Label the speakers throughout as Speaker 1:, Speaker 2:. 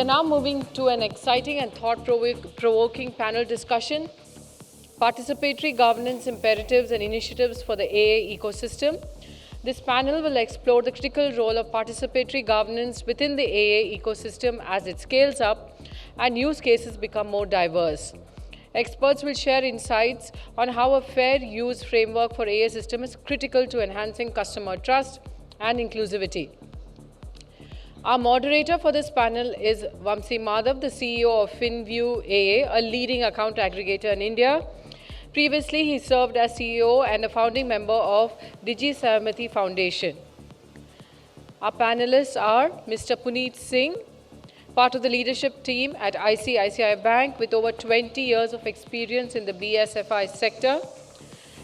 Speaker 1: We are now moving to an exciting and thought-provoking panel discussion, Participatory Governance Imperatives and Initiatives for the AA Ecosystem. This panel will explore the critical role of participatory governance within the AA ecosystem as it scales up and use cases become more diverse. Experts will share insights on how a fair use framework for AA system is critical to enhancing customer trust and inclusivity. Our moderator for this panel is Vamsi Madhav, the CEO of Finvu AA, a leading account aggregator in India. Previously, he served as CEO and a founding member of Digi Sahmati Foundation. Our panelists are Mr. Puneet Singh, part of the leadership team at ICICI Bank with over 20 years of experience in the BSFI sector.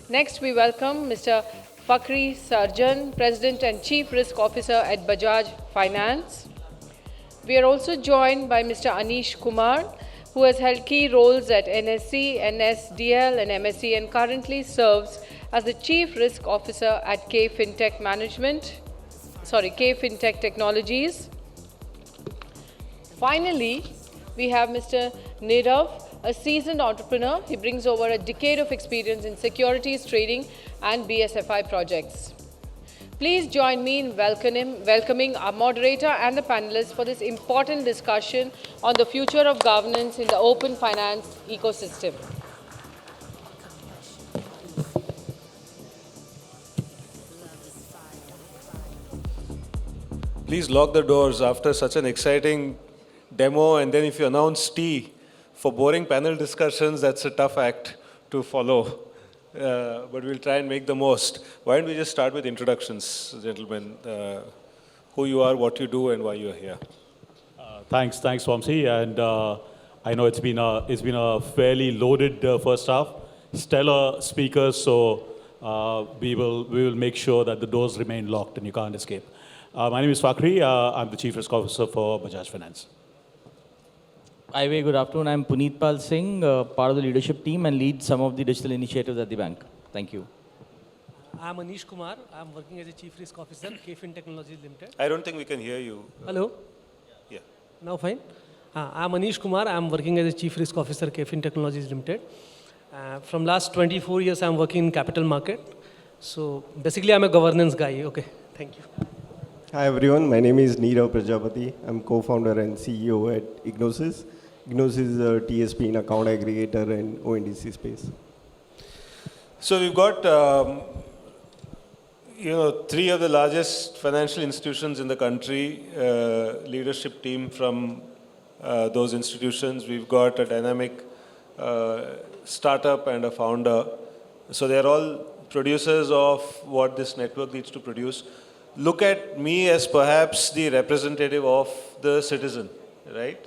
Speaker 1: Next, we welcome Mr. Fakhri Sarjan, President and Chief Risk Officer at Bajaj Finance. We are also joined by Mr. Anish Kumar, who has held key roles at NSC, NSDL, and MSC, and currently serves as the Chief Risk Officer at Fintech Technologies. Finally, we have Mr. Nirav, a seasoned entrepreneur. He brings over a decade of experience in securities trading and BSFI projects. Please join me in welcoming our moderator and the panelists for this important discussion on the future of governance in the open finance ecosystem.
Speaker 2: Please lock the doors after such an exciting demo, and then if you announce tea for boring panel discussions, that's a tough act to follow. But we'll try and make the most. Why don't we just start with introductions, gentlemen? Who you are, what you do, and why you're here.
Speaker 3: Thanks, Vamsi. And I know it's been a fairly loaded first half. Stellar speakers, so we will make sure that the doors remain locked and you can't escape. My name is Fakhri. I'm the Chief Risk Officer for Bajaj Finance.
Speaker 4: Hi, very good afternoon. I'm Puneet Singh, part of the leadership team and lead some of the digital initiatives at the bank. Thank you.
Speaker 5: I'm Anish Kumar. I'm working as a Chief Risk Officer, KFin Technologies Limited.
Speaker 2: I don't think we can hear you.
Speaker 5: Hello?
Speaker 2: Yeah.
Speaker 5: Now fine? I'm Anish Kumar. I'm working as a Chief Risk Officer, KFin Technologies Limited. From last 24 years, I'm working in capital market. So basically, I'm a governance guy. Okay, thank you.
Speaker 6: Hi everyone, my name is Nirav Prajapati. I'm co-founder and CEO at Ignosis. Ignosis is a TSP in account aggregator and ONDC space.
Speaker 2: So we've got, three of the largest financial institutions in the country, leadership team from those institutions. We've got a dynamic startup and a founder. So they're all producers of what this network needs to produce. Look at me as perhaps the representative of the citizen, right?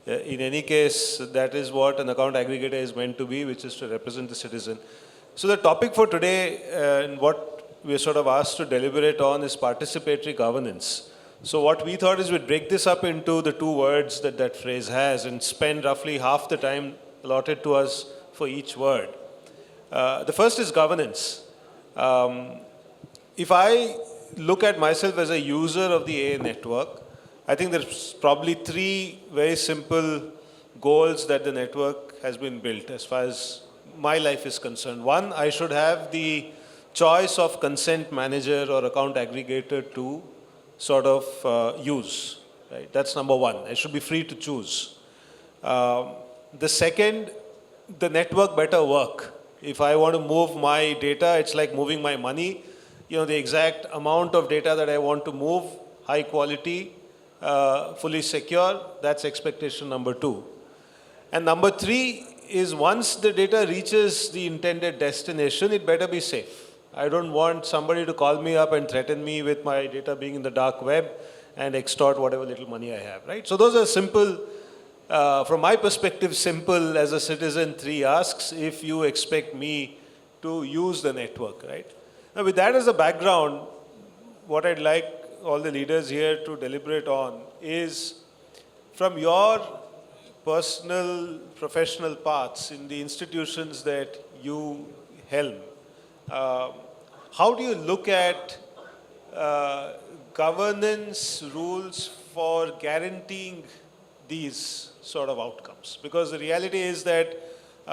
Speaker 2: In any case, that is what an account aggregator is meant to be, which is to represent the citizen. So the topic for today and what we're sort of asked to deliberate on is participatory governance. So what we thought is we'd break this up into the two words that phrase has and spend roughly half the time allotted to us for each word. The first is governance. If I look at myself as a user of the AA network, I think there's probably three very simple goals that the network has been built as far as my life is concerned. One, I should have the choice of consent manager or account aggregator to sort of use. Right? That's number one. I should be free to choose. The second, the network better work. If I want to move my data, it's like moving my money. The exact amount of data that I want to move, high quality, fully secure, that's expectation number two. And number three is once the data reaches the intended destination, it better be safe. I don't want somebody to call me up and threaten me with my data being in the dark web and extort whatever little money I have, right? So those are simple, from my perspective, simple as a citizen, three asks if you expect me to use the network, right? Now, with that as a background, what I'd like all the leaders here to deliberate on is from your personal, professional paths in the institutions that you helm, how do you look at governance rules for guaranteeing these sort of outcomes? Because the reality is that the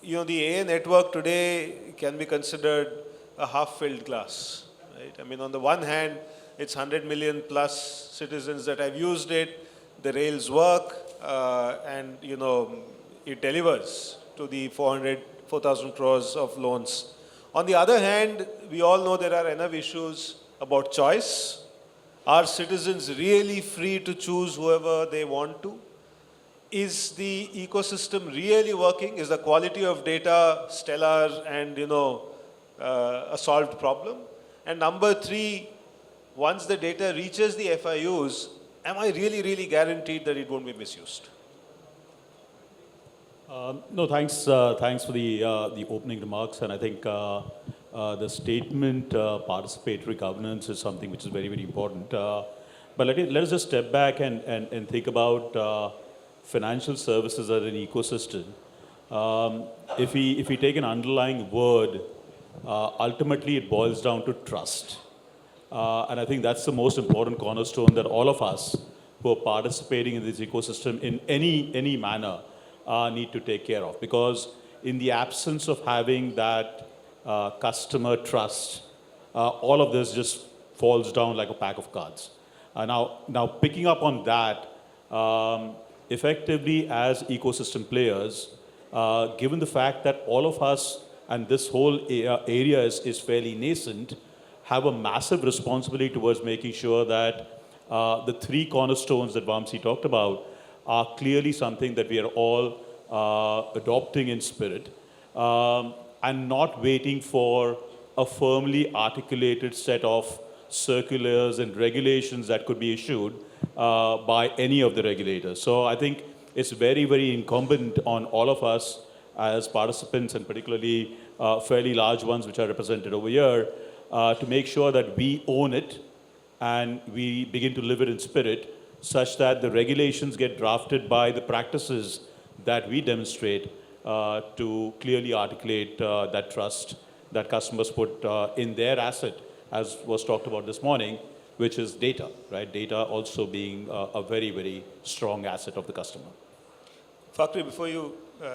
Speaker 2: AA network today can be considered a half-filled glass, right? I mean, on the one hand, it's 100 million plus citizens that have used it, the rails work, and, it delivers to the 4,000 crores of loans. On the other hand, we all know there are enough issues about choice. Are citizens really free to choose whoever they want to? Is the ecosystem really working? Is the quality of data stellar and, a solved problem? And number three, once the data reaches the FIUs, am I really, really guaranteed that it won't be misused?
Speaker 3: No, thanks. Thanks for the opening remarks, and I think the statement participatory governance is something which is very, very important. But let us just step back and think about financial services as an ecosystem. If we take an underlying word, ultimately it boils down to trust, and I think that's the most important cornerstone that all of us who are participating in this ecosystem in any manner need to take care of, because in the absence of having that customer trust, all of this just falls down like a pack of cards. Now picking up on that, effectively as ecosystem players, given the fact that all of us and this whole area is fairly nascent, have a massive responsibility towards making sure that the three cornerstones that Vamsi talked about are clearly something that we are all adopting in spirit, and not waiting for a firmly articulated set of circulars and regulations that could be issued by any of the regulators. So I think it's very, very incumbent on all of us as participants, and particularly fairly large ones which are represented over here, to make sure that we own it and we begin to live it in spirit, such that the regulations get drafted by the practices that we demonstrate to clearly articulate that trust that customers put in their asset, as was talked about this morning, which is data, right? Data also being a very, very strong asset of the customer.
Speaker 2: Fakhri, before you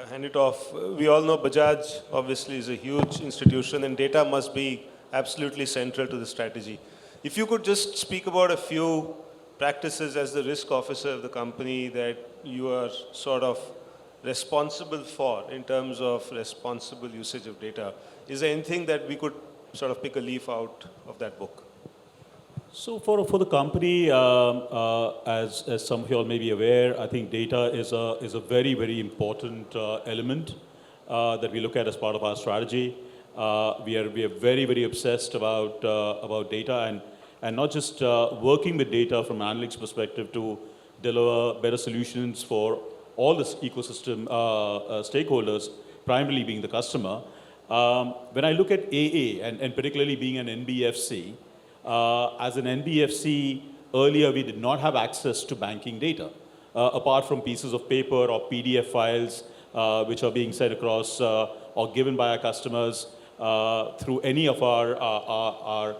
Speaker 2: hand it off, we all know Bajaj obviously is a huge institution and data must be absolutely central to the strategy. If you could just speak about a few practices as the risk officer of the company that you are sort of responsible for in terms of responsible usage of data. Is there anything that we could sort of pick a leaf out of that book?
Speaker 3: So for the company, as some of you all may be aware, I think data is a very, very important element that we look at as part of our strategy. We are very, very obsessed about data and not just working with data from an analytics perspective to deliver better solutions for all this ecosystem stakeholders, primarily being the customer. When I look at AA, and particularly being an NBFC, as an NBFC, earlier we did not have access to banking data, apart from pieces of paper or PDF files which are being sent across or given by our customers through any of our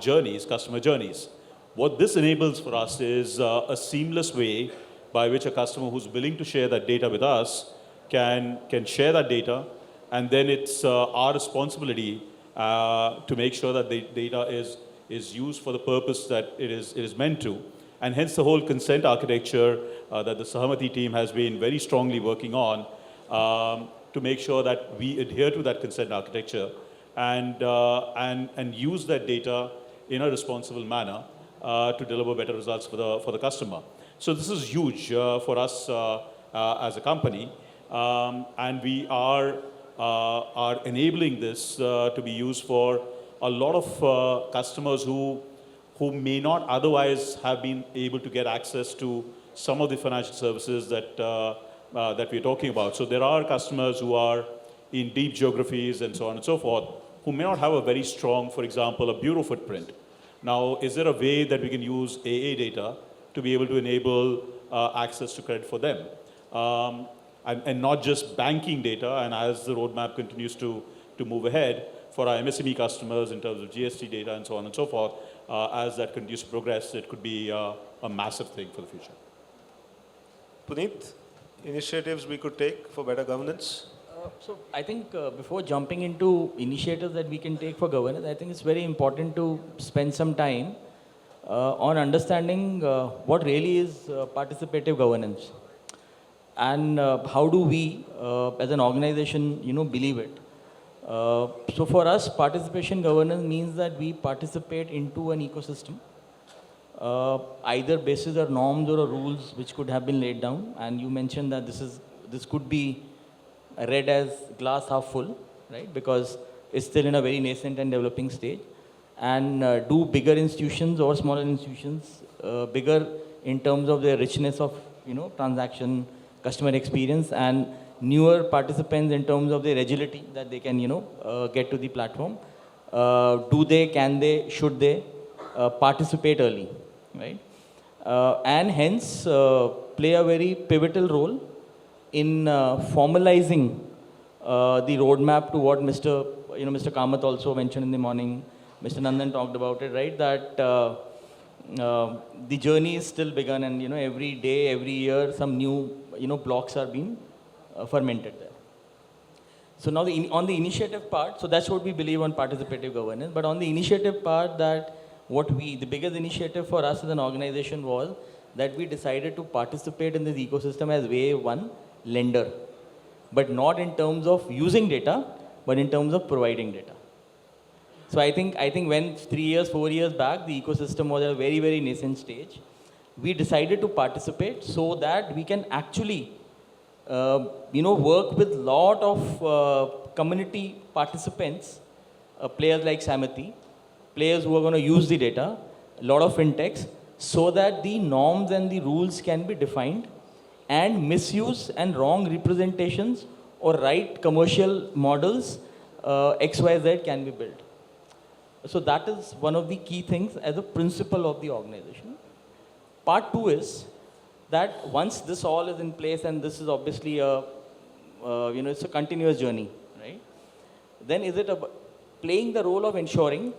Speaker 3: journeys, customer journeys. What this enables for us is a seamless way by which a customer who's willing to share that data with us can share that data, and then it's our responsibility to make sure that the data is used for the purpose that it is meant to. And hence the whole consent architecture that the Sahamati team has been very strongly working on to make sure that we adhere to that consent architecture and use that data in a responsible manner to deliver better results for the customer. So this is huge for us as a company, and we are enabling this to be used for a lot of customers who may not otherwise have been able to get access to some of the financial services that we're talking about. So there are customers who are in deep geographies and so on and so forth, who may not have a very strong, for example, a bureau footprint. Now, is there a way that we can use AA data to be able to enable access to credit for them? And not just banking data, and as the roadmap continues to move ahead, for our MSME customers in terms of GST data and so on and so forth, as that continues to progress, it could be a massive thing for the future.
Speaker 2: Puneet, initiatives we could take for better governance?
Speaker 4: So I think before jumping into initiatives that we can take for governance, I think it's very important to spend some time on understanding what really is participative governance, and how do we as an organization, believe it. So for us, participation governance means that we participate into an ecosystem, either basis or norms or rules which could have been laid down. And you mentioned that this could be read as glass half full, right? Because it's still in a very nascent and developing stage. And do bigger institutions or smaller institutions bigger in terms of their richness of transaction, customer experience, and newer participants in terms of their agility that they can get to the platform. Do they, can they, should they participate early, right? And hence play a very pivotal role in formalizing the roadmap to what Mr. Kamath also mentioned in the morning. Mr. Nandan talked about it, right? That the journey is still begun, and every day, every year, some new blocks are being fermented there. So now on the initiative part, so that's what we believe on participative governance. But on the initiative part, that the biggest initiative for us as an organization was that we decided to participate in this ecosystem as wave one lender, but not in terms of using data, but in terms of providing data. So I think when 3 years, 4 years back, the ecosystem was at a very, very nascent stage, we decided to participate so that we can actually, work with lot of community participants, players like Samati, players who are going to use the data, a lot of fintechs, so that the norms and the rules can be defined, and misuse and wrong representations or right commercial models, XYZ, can be built. So that is one of the key things as a principle of the organization. Part two is that once this all is in place, and this is obviously it's a continuous journey, right? Then is it about playing the role of ensuring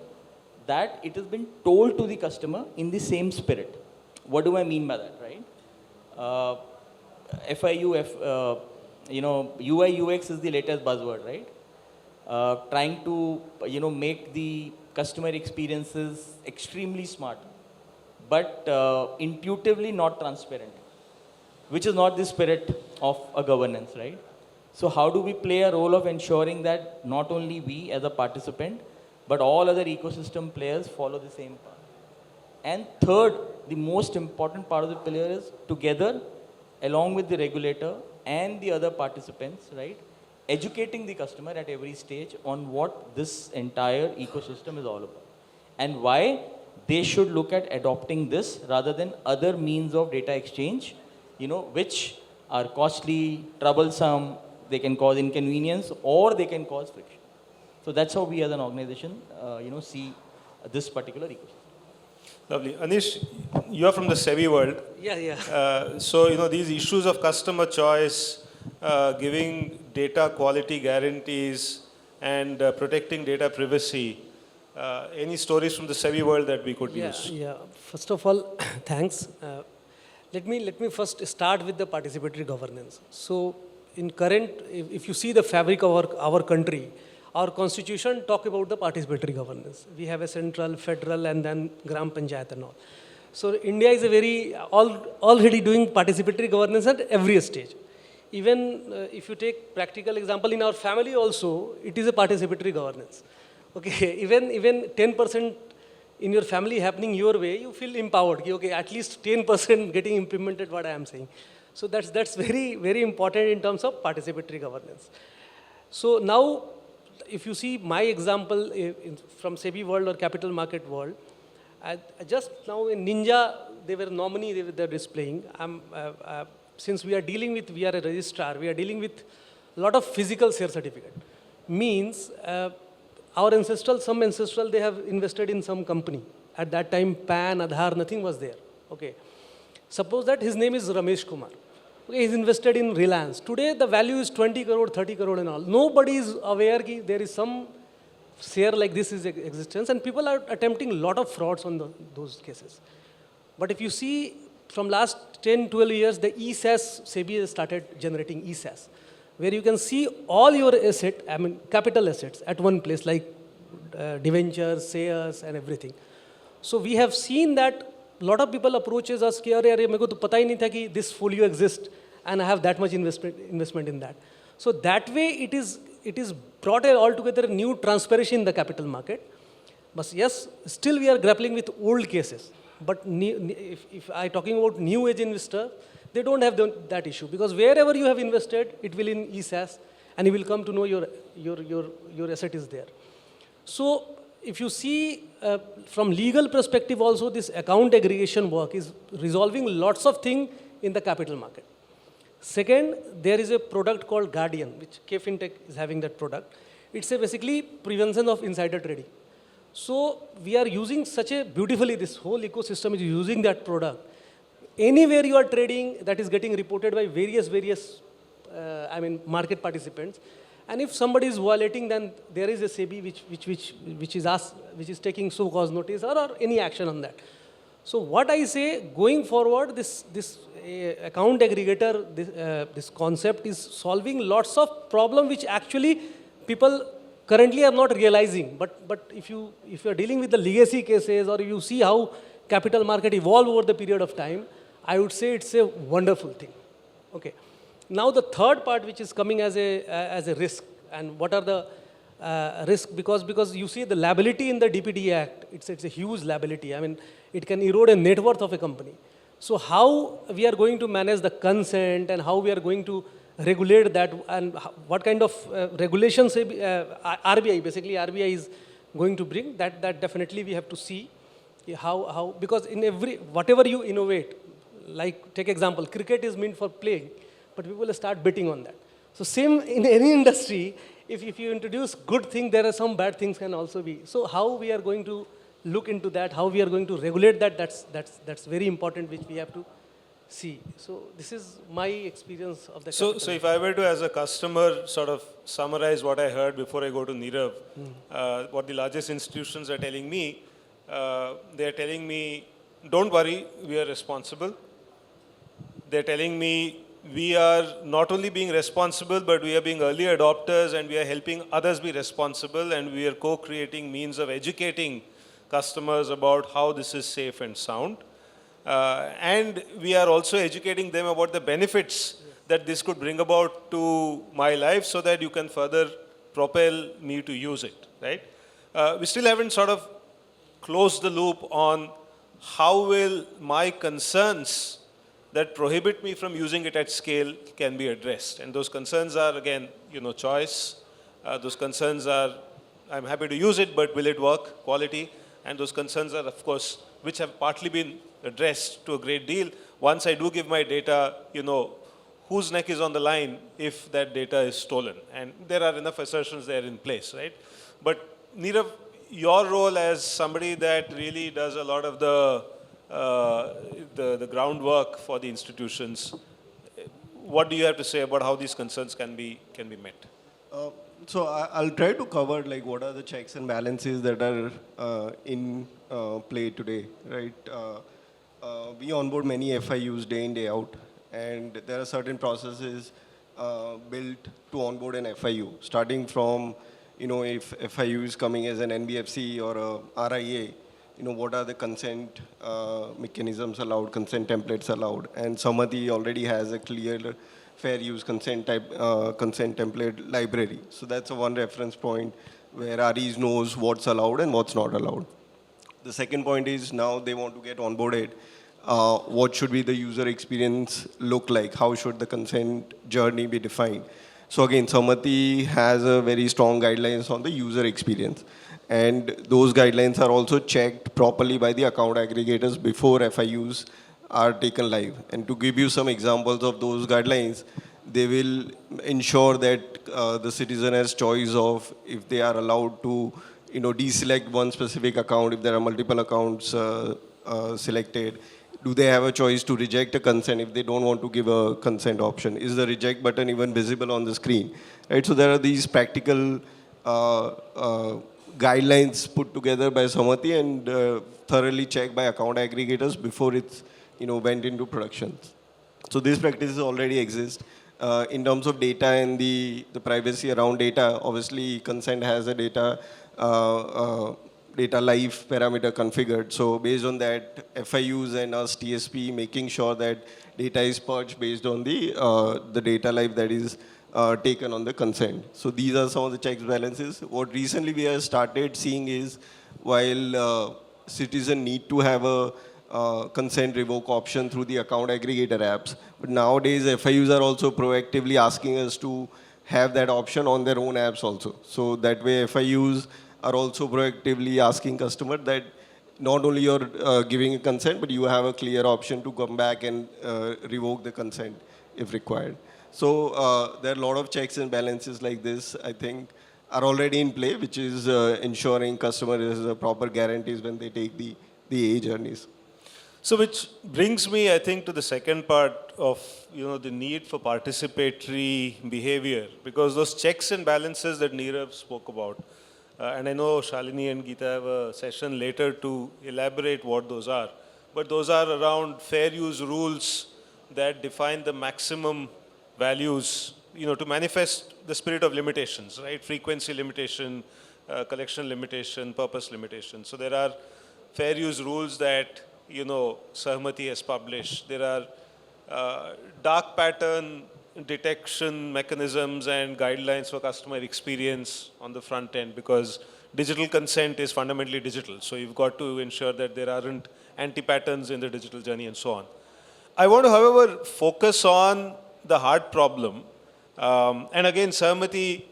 Speaker 4: that it has been told to the customer in the same spirit. What do I mean by that, right? UI UX is the latest buzzword, right? Trying to make the customer experiences extremely smart, but intuitively not transparent, which is not the spirit of a governance, right? So how do we play a role of ensuring that not only we as a participant, but all other ecosystem players follow the same path? And third, the most important part of the pillar is together, along with the regulator and the other participants, right? Educating the customer at every stage on what this entire ecosystem is all about, and why they should look at adopting this rather than other means of data exchange, which are costly, troublesome, they can cause inconvenience, or they can cause friction. So that's how we as an organization, see this particular ecosystem.
Speaker 2: Lovely. Anish, you are from the SEBI world.
Speaker 5: Yeah.
Speaker 2: So, these issues of customer choice, giving data quality guarantees, and protecting data privacy. Any stories from the SEBI world that we could use?
Speaker 5: Yeah. First of all, thanks. Let me first start with the participatory governance. So, in current, if you see the fabric of our country, our constitution talk about the participatory governance. We have a central, federal, and then Gram Panchayat and all. So India is already doing participatory governance at every stage. Even if you take practical example, in our family also, it is a participatory governance. Okay, even 10% in your family happening your way, you feel empowered. Okay, at least 10% getting implemented, what I am saying. So that's very, very important in terms of participatory governance. So now, if you see my example from SEBI world or capital market world, just now in Ninja, they were nominee they're displaying. Since we are a registrar, we are dealing with a lot of physical share certificate. Means our some ancestral, they have invested in some company. At that time, PAN, Aadhaar, nothing was there. Okay. Suppose that his name is Ramesh Kumar. Okay, he's invested in Reliance. Today, the value is 20 crore, 30 crore and all. Nobody is aware that there is some share like this is existence, and people are attempting a lot of frauds on those cases. But if you see from last 10, 12 years, the ESAS, SEBI has started generating ESAS, where you can see all your capital assets at one place, like debentures, shares, and everything. So we have seen that a lot of people approaches us, कि अरे मेरे को तो पता ही नहीं था कि this folio exists, and I have that much investment in that. So that way it is brought altogether new transparency in the capital market. But yes, still we are grappling with old cases. But if I talking about new age investor, they don't have that issue, because wherever you have invested, it will in ESAS, and you will come to know your asset is there. So if you see from legal perspective also, this account aggregation work is resolving lots of things in the capital market. Second, there is a product called Guardian, which Fintech is having that product. It's basically prevention of insider trading. So we are using beautifully, this whole ecosystem is using that product. Anywhere you are trading, that is getting reported by various market participants. And if somebody is violating, then there is a SEBI which is taking so-cause notice or any action on that. So what I say, going forward, this account aggregator, this concept is solving lots of problems which actually people currently are not realizing. But if you are dealing with the legacy cases, or you see how capital market evolve over the period of time, I would say it's a wonderful thing. Okay. Now the third part, which is coming as a risk, and what are the risks? Because you see the liability in the DPD Act, it's a huge liability. I mean, it can erode a net worth of a company. So how we are going to manage the consent, and how we are going to regulate that, and what kind of regulations RBI, basically RBI is going to bring, that definitely we have to see how, because in whatever you innovate, like take example, cricket is meant for playing, but people will start betting on that. So same in any industry, if you introduce good things, there are some bad things can also be. So how we are going to look into that, how we are going to regulate that, that's very important, which we have to see. So this is my experience of the capital.
Speaker 2: So if I were to, as a customer, sort of summarize what I heard before I go to Nirav, what the largest institutions are telling me, they're telling me, don't worry, we are responsible. They're telling me, we are not only being responsible, but we are being early adopters, and we are helping others be responsible, and we are co-creating means of educating customers about how this is safe and sound. And we are also educating them about the benefits that this could bring about to my life, so that you can further propel me to use it, right? We still haven't sort of closed the loop on how will my concerns that prohibit me from using it at scale can be addressed. And those concerns are, again, choice. Those concerns are, I'm happy to use it, but will it work? Quality. And those concerns are, of course, which have partly been addressed to a great deal. Once I do give my data, whose neck is on the line if that data is stolen? And there are enough assertions there in place, right? But Nirav, your role as somebody that really does a lot of the groundwork for the institutions, what do you have to say about how these concerns can be met?
Speaker 6: So I'll try to cover like what are the checks and balances that are in play today, right? We onboard many FIUs day in, day out, and there are certain processes built to onboard an FIU, starting from, if FIU is coming as an NBFC or a RIA, what are the consent mechanisms allowed, consent templates allowed, and Samati already has a clear fair use consent template library. So that's one reference point where REs knows what's allowed and what's not allowed. The second point is, now they want to get onboarded. What should be the user experience look like? How should the consent journey be defined? So again, Samati has a very strong guidelines on the user experience. And those guidelines are also checked properly by the account aggregators before FIUs are taken live. And to give you some examples of those guidelines, they will ensure that the citizen has choice of if they are allowed to deselect one specific account, if there are multiple accounts selected. Do they have a choice to reject a consent if they don't want to give a consent option? Is the reject button even visible on the screen? Right? So there are these practical guidelines put together by Samati and thoroughly checked by account aggregators before it's went into production. So these practices already exist. In terms of data and the privacy around data, obviously consent has a data life parameter configured. So based on that, FIUs and us TSP making sure that data is purged based on the data life that is taken on the consent. So these are some of the checks balances. What recently we have started seeing is while citizens need to have a consent revoke option through the account aggregator apps. But nowadays, FIUs are also proactively asking us to have that option on their own apps also. So that way, FIUs are also proactively asking customer that not only you're giving a consent, but you have a clear option to come back and revoke the consent if required. So there are a lot of checks and balances like this, I think, are already in play, which is ensuring customers has proper guarantees when they take the AA journeys.
Speaker 2: So which brings me, I think, to the second part of the need for participatory behavior, because those checks and balances that Nirav spoke about, and I know Shalini and Geeta have a session later to elaborate what those are, but those are around fair use rules that define the maximum values, to manifest the spirit of limitations, right? Frequency limitation, collection limitation, purpose limitation. So there are fair use rules that Sahmati has published. There are dark pattern detection mechanisms and guidelines for customer experience on the front end, because digital consent is fundamentally digital. So you've got to ensure that there aren't anti-patterns in the digital journey and so on. I want to, however, focus on the hard problem. And again, Sahmati,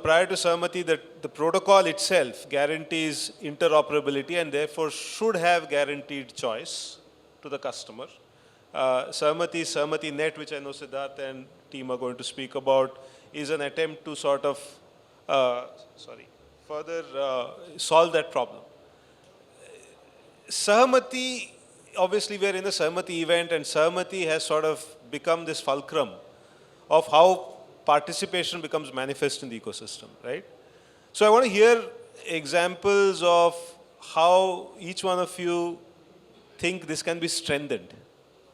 Speaker 2: prior to Sahmati, the protocol itself guarantees interoperability and therefore should have guaranteed choice to the customer. Sahmati Net, which I know Siddharth and team are going to speak about, is an attempt to sort of, further solve that problem. Sahmati, obviously we're in the Sahmati event, and Sahmati has sort of become this fulcrum of how participation becomes manifest in the ecosystem, right? So I want to hear examples of how each one of you think this can be strengthened,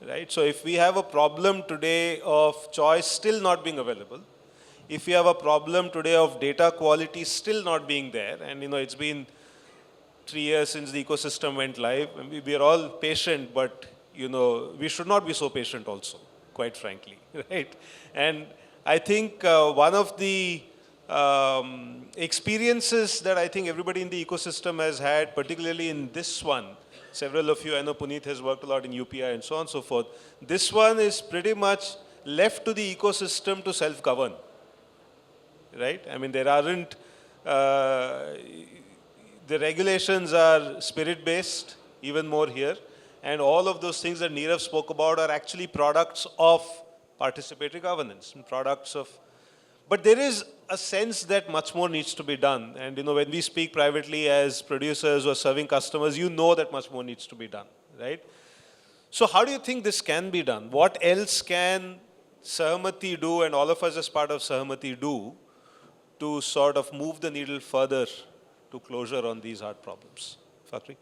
Speaker 2: right? So if we have a problem today of choice still not being available, if we have a problem today of data quality still not being there, and it's been 3 years since the ecosystem went live, and we are all patient, but we should not be so patient also, quite frankly, right? And I think one of the experiences that I think everybody in the ecosystem has had, particularly in this one, several of you, I know Puneet has worked a lot in UPI and so on and so forth. This one is pretty much left to the ecosystem to self-govern, right? I mean, there aren't, the regulations are spirit-based, even more here. And all of those things that Nirav spoke about are actually products of participatory governance, products of, but there is a sense that much more needs to be done. And when we speak privately as producers or serving customers, that much more needs to be done, right? So how do you think this can be done? What else can Sahmati do, and all of us as part of Sahmati do, to sort of move the needle further to closure on these hard problems? Fakhri?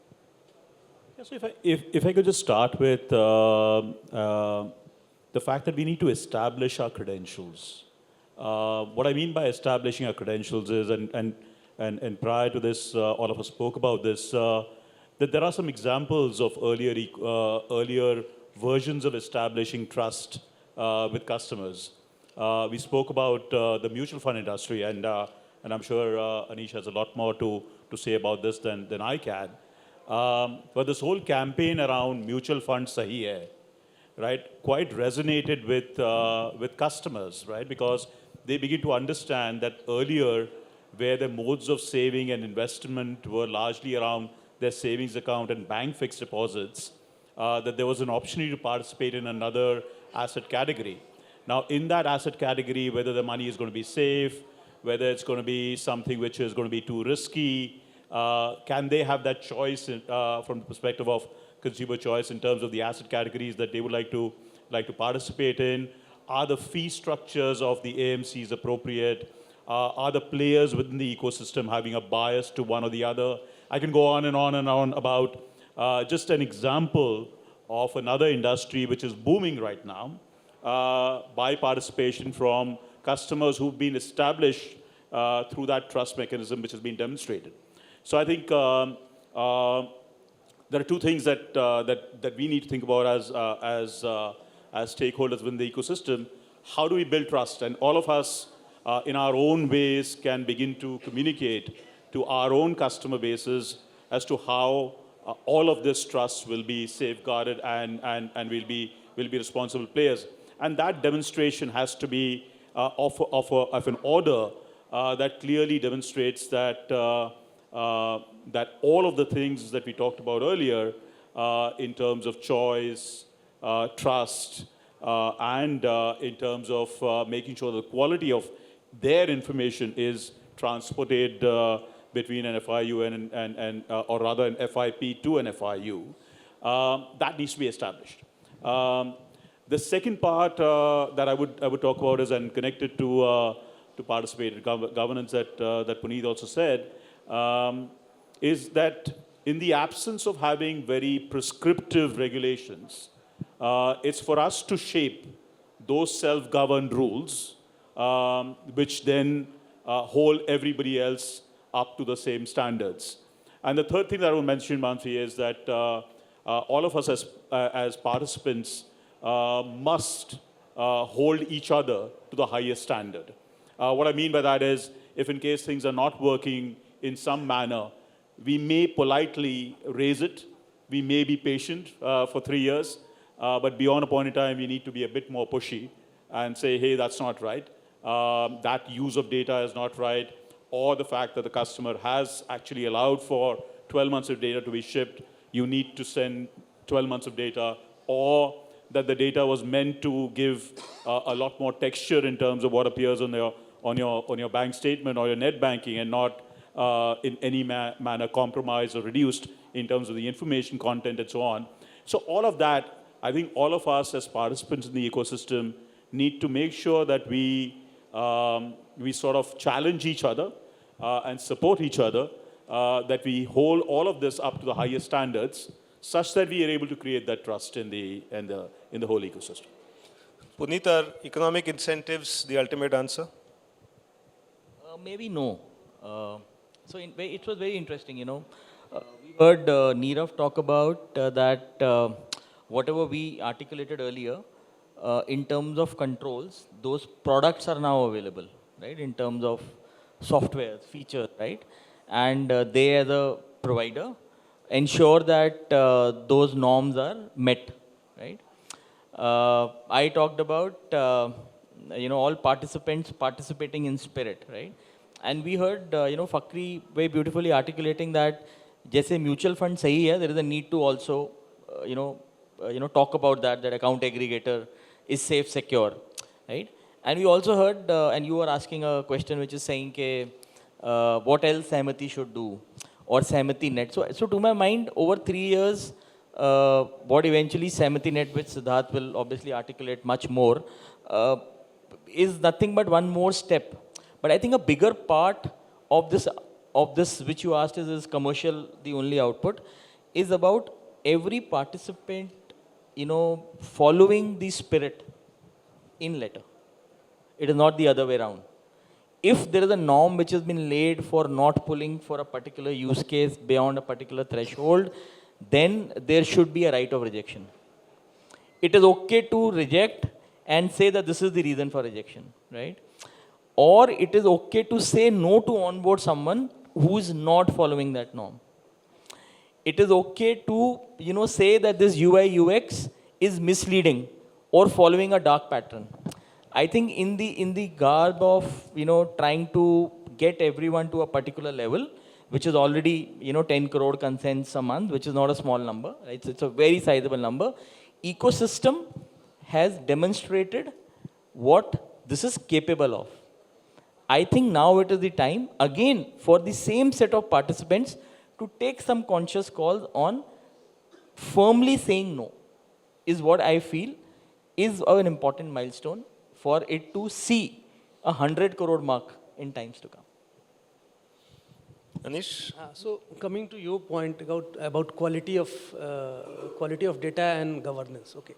Speaker 3: Yeah, so if I could just start with the fact that we need to establish our credentials. What I mean by establishing our credentials is, and prior to this, all of us spoke about this, that there are some examples of earlier versions of establishing trust with customers. We spoke about the mutual fund industry, and I'm sure Anish has a lot more to say about this than I can. But this whole campaign around mutual fund sahi hai, right, quite resonated with customers, right? Because they begin to understand that earlier, where the modes of saving and investment were largely around their savings account and bank fixed deposits, that there was an opportunity to participate in another asset category. Now, in that asset category, whether the money is going to be safe, whether it's going to be something which is going to be too risky, can they have that choice from the perspective of consumer choice in terms of the asset categories that they would like to participate in? Are the fee structures of the AMCs appropriate? Are the players within the ecosystem having a bias to one or the other? I can go on and on and on about just an example of another industry which is booming right now by participation from customers who've been established through that trust mechanism which has been demonstrated. So I think there are two things that we need to think about as stakeholders within the ecosystem. How do we build trust? And all of us in our own ways can begin to communicate to our own customer bases as to how all of this trust will be safeguarded and will be responsible players. And that demonstration has to be of an order that clearly demonstrates that that all of the things that we talked about earlier in terms of choice, trust, and in terms of making sure the quality of their information is transported between an FIU and or rather an FIP to an FIU, that needs to be established. The second part that I would talk about is, and connected to participatory governance that Puneet also said, is that in the absence of having very prescriptive regulations, it's for us to shape those self-governed rules which then hold everybody else up to the same standards. And the third thing that I will mention, Vamsi, is that all of us as participants must hold each other to the highest standard. What I mean by that is, if in case things are not working in some manner, we may politely raise it. We may be patient for 3 years, but beyond a point in time, we need to be a bit more pushy and say, hey, that's not right. That use of data is not right, or the fact that the customer has actually allowed for 12 months of data to be shipped, you need to send 12 months of data, or that the data was meant to give a lot more texture in terms of what appears on your bank statement or your net banking, and not in any manner compromised or reduced in terms of the information content and so on. So all of that, I think all of us as participants in the ecosystem need to make sure that we sort of challenge each other and support each other, that we hold all of this up to the highest standards, such that we are able to create that trust in the whole ecosystem.
Speaker 2: Puneet, are economic incentives the ultimate answer?
Speaker 4: Maybe no. So it was very interesting, you know. We heard Nirav talk about that whatever we articulated earlier in terms of controls, those products are now available, right? In terms of software, features, right? And they as a provider ensure that those norms are met, right? I talked about, all participants participating in spirit, right? And we heard, Fakhri very beautifully articulating that, जैसे mutual fund सही है, there is a need to also, talk about that account aggregator is safe, secure, right? And we also heard, and you were asking a question which is saying, what else Sahmati should do, or Sahmati net. So to my mind, over 3 years, what eventually Sahmati net, which Siddharth will obviously articulate much more, is nothing but one more step. But I think a bigger part of this which you asked is commercial, the only output, is about every participant, following the spirit in letter. It is not the other way around. If there is a norm which has been laid for not pulling for a particular use case beyond a particular threshold, then there should be a right of rejection. It is okay to reject and say that this is the reason for rejection, right? Or it is okay to say no to onboard someone who is not following that norm. It is okay to, say that this UI UX is misleading or following a dark pattern. I think in the garb of, trying to get everyone to a particular level, which is already, 10 crore consents a month, which is not a small number, right? It's a very sizable number. Ecosystem has demonstrated what this is capable of. I think now it is the time, again, for the same set of participants to take some conscious calls on firmly saying no, is what I feel is an important milestone for it to see a 100 crore mark in times to come.
Speaker 2: Anish?
Speaker 5: So coming to your point about quality of data and governance. Okay.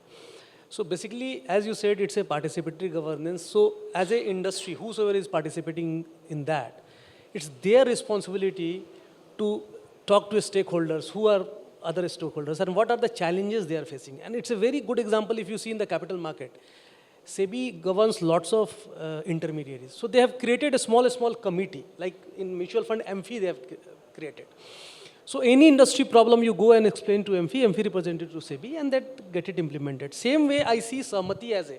Speaker 5: So basically, as you said, it's a participatory governance. So as a industry, whosoever is participating in that, it's their responsibility to talk to stakeholders who are other stakeholders and what are the challenges they are facing. And it's a very good example if you see in the capital market. SEBI governs lots of intermediaries. So they have created a small committee, like in mutual fund, MFI they have created. So any industry problem you go and explain to MFI represent it to SEBI and that get it implemented. Same way I see Samati as a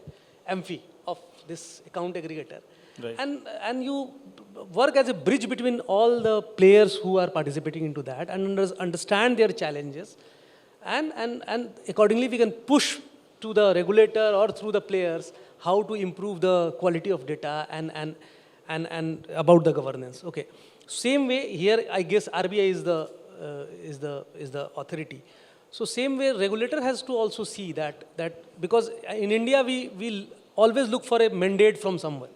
Speaker 5: MFI of this account aggregator.
Speaker 2: Right.
Speaker 5: And you work as a bridge between all the players who are participating into that and understand their challenges. And accordingly we can push to the regulator or through the players how to improve the quality of data and about the governance. Okay. Same way here, I guess RBI is the authority. So same way regulator has to also see that because in India we always look for a mandate from someone.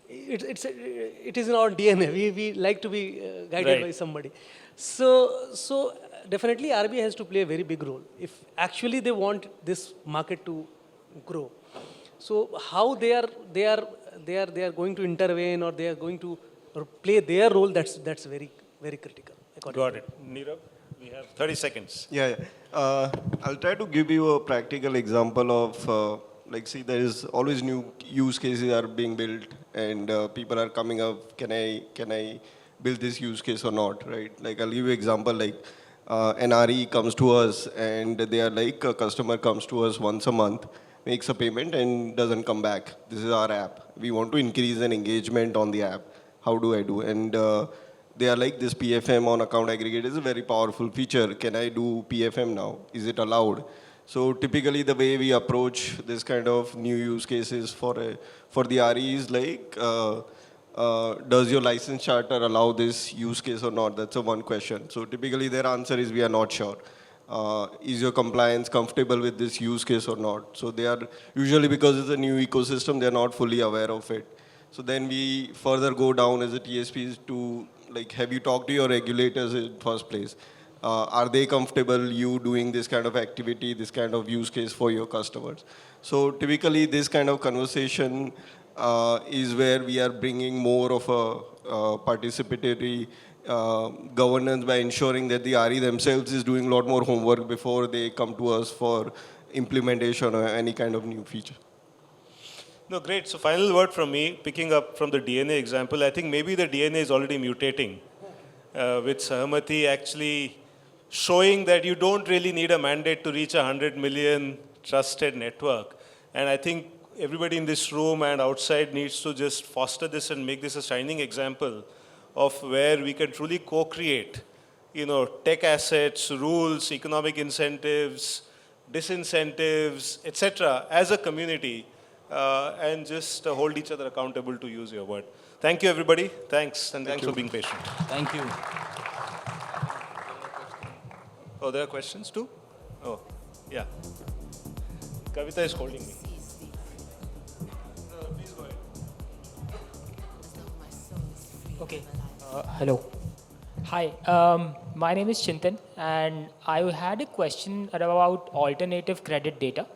Speaker 5: It is in our DNA. We like to be guided by somebody. So definitely RBI has to play a very big role if actually they want this market to grow. So how they are going to intervene or they are going to play their role, that's very, very critical.
Speaker 2: Got it. Nirav, we have 30 seconds.
Speaker 6: Yeah. I'll try to give you a practical example of, see, there is always new use cases are being built and people are coming up, can I build this use case or not, right? Like, I'll give you an example, like an RE comes to us and they are like, a customer comes to us once a month, makes a payment and doesn't come back. This is our app. We want to increase an engagement on the app. How do I do? And they are like, this PFM on account aggregator is a very powerful feature. Can I do PFM now? Is it allowed? So typically the way we approach this kind of new use cases for the RE is like, does your license charter allow this use case or not? That's a one question. So typically their answer is we are not sure. Is your compliance comfortable with this use case or not? So they are usually, because it's a new ecosystem, they're not fully aware of it. So then we further go down as a TSPs to, like, have you talked to your regulators in first place? Are they comfortable you doing this kind of activity, this kind of use case for your customers? So typically this kind of conversation is where we are bringing more of a participatory governance by ensuring that the RE themselves is doing a lot more homework before they come to us for implementation or any kind of new feature.
Speaker 2: No, great. So final word from me, picking up from the DNA example, I think maybe the DNA is already mutating with Sahamati actually showing that you don't really need a mandate to reach 100 million trusted network. And I think everybody in this room and outside needs to just foster this and make this a shining example of where we can truly co-create, tech assets, rules, economic incentives, disincentives, etc. as a community and just hold each other accountable, to use your word. Thank you, everybody. Thanks, and thanks for being patient.
Speaker 4: Thank you.
Speaker 2: Oh, there are questions too? Oh, yeah. Kavita is holding me. Please go ahead.
Speaker 7: Okay. Hello. Hi. My name is Chintan, and I had a question about alternative credit data.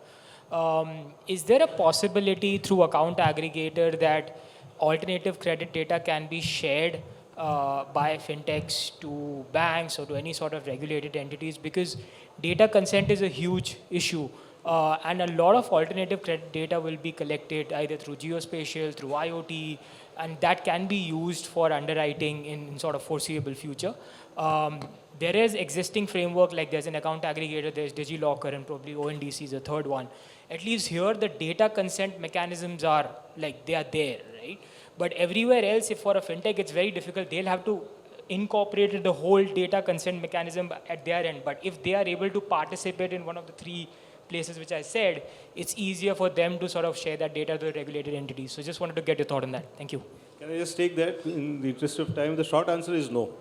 Speaker 7: Is there a possibility through account aggregator that alternative credit data can be shared by fintechs to banks or to any sort of regulated entities? Because data consent is a huge issue. And a lot of alternative credit data will be collected either through geospatial, through IoT, and that can be used for underwriting in sort of foreseeable future. There is existing framework, like there's an account aggregator, there's DigiLocker, and probably ONDC is the third one. At least here, the data consent mechanisms are like, they are there, right? But everywhere else, if for a fintech, it's very difficult. They'll have to incorporate the whole data consent mechanism at their end. But if they are able to participate in one of the three places which I said, it's easier for them to sort of share that data to the regulated entities. So just wanted to get your thought on that. Thank you.
Speaker 2: Can I just take that in the interest of time? The short answer is no.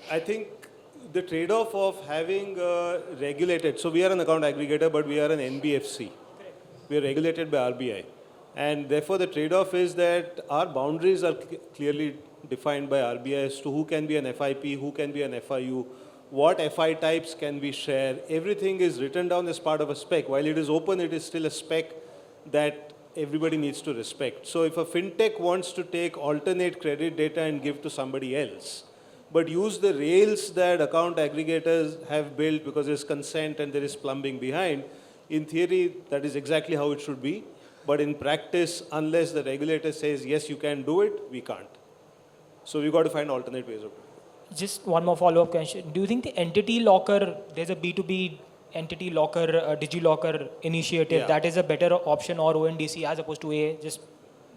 Speaker 2: I think the trade-off of having regulated, so we are an account aggregator, but we are an NBFC. We are regulated by RBI. And therefore, the trade-off is that our boundaries are clearly defined by RBI as to who can be an FIP, who can be an FIU, what FI types can we share. Everything is written down as part of a spec. While it is open, it is still a spec that everybody needs to respect. So if a fintech wants to take alternate credit data and give to somebody else, but use the rails that account aggregators have built because there's consent and there is plumbing behind, in theory, that is exactly how it should be. But in practice, unless the regulator says, yes, you can do it, we can't. So we've got to find alternate ways of doing it.
Speaker 7: Just one more follow-up question. Do you think the entity locker, there's a B2B entity locker, DigiLocker initiative, that is a better option, or ONDC as opposed to AA? Just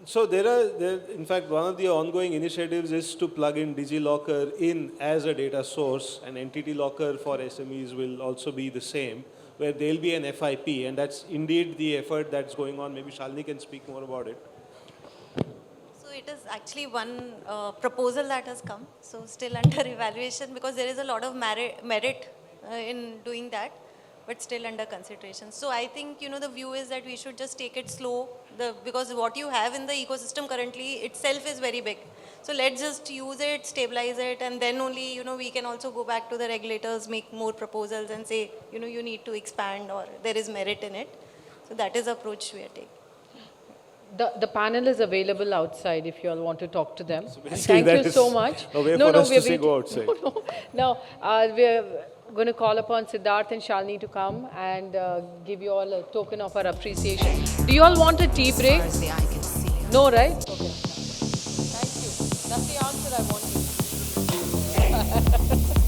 Speaker 2: so in fact, one of the ongoing initiatives is to plug in DigiLocker in as a data source, and entity locker for SMEs will also be the same, where there'll be an FIP, and that's indeed the effort that's going on. Maybe Shalini can speak more about it.
Speaker 8: So it is actually one proposal that has come, so still under evaluation, because there is a lot of merit in doing that, but still under consideration. So I think, the view is that we should just take it slow, because what you have in the ecosystem currently itself is very big. So let's just use it, stabilize it, and then only, we can also go back to the regulators, make more proposals and say, you need to expand or there is merit in it. So that is the approach we are taking.
Speaker 1: The panel is available outside if you all want to talk to them. And
Speaker 2: basically
Speaker 1: thank you so much.
Speaker 2: A way for us to say go outside.
Speaker 1: No, we're going to call upon Siddharth and Shalini to come and give you all a token of our appreciation. Do you all want a tea break? No, right? Okay. Thank you. That's the answer I wanted.